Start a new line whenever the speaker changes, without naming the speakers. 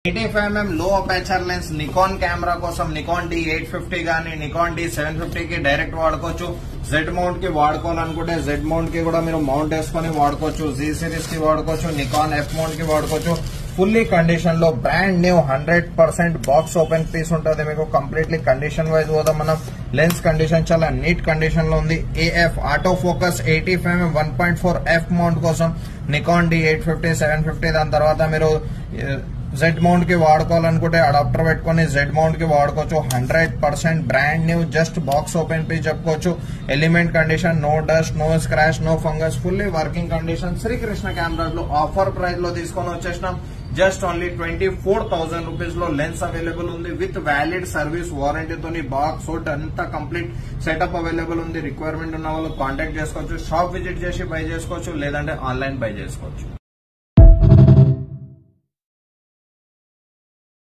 85mm లో aperture lens Nikon camera కోసం Nikon D850 గానీ నికాన్ D750 కి డైరెక్ట్ వాడుకోవచ్చు. జెడ్ మౌంట్ కి వాడుకోవాలనుకుంటే జెడ్ మౌంట్ కి కూడా మీరు మౌంట్ వేసుకుని వాడుకోవచ్చు. జీ సిరీస్ కి వాడుకోవచ్చు. నికాన్ ఎఫ్ మౌంట్ కి వాడుకోవచ్చు. ఫుల్లీ కండిషన్ లో brand new 100% box open piece ఉంటుంది మీకు. కంప్లీట్లీ కండిషన్ వైజ్ పోదాం మనం. లెన్స్ కండిషన్ చాలా నీట్ కండిషన్ లో ఉంది. AF auto focus 85mm 1.4 F mount కోసం నికాన్ D850 750 దాని తర్వాత మీరు జెడ్ మౌంట్ కి వాడుకోవాలనుకుంటే అడాప్టర్ పెట్టుకుని జెడ్ మౌంట్ కి వాడుకోవచ్చు. 100% brand new just box open piece చెప్పుకోవచ్చు. Element condition, no dust, no scratch, no fungus, fully working condition. Srikrishna cameras లో ఆఫర్ ప్రైస్ లో తీసుకొని వచ్చేసినాం. జస్ట్ ఓన్లీ 24,000 రూపీస్ లో లెన్స్ అవైలబుల్ ఉంది. విత్ వ్యాలిడ్ సర్వీస్ వారంటీతోని బాక్స్ హుడ్ అంతా కంప్లీట్ సెటప్ అవైలబుల్ ఉంది. రిక్వైర్మెంట్ ఉన్న వాళ్ళు కాంటాక్ట్ చేసుకోవచ్చు. షాప్ విజిట్ చేసి బై చేసుకోవచ్చు, లేదంటే ఆన్లైన్ బై చేసుకోవచ్చు.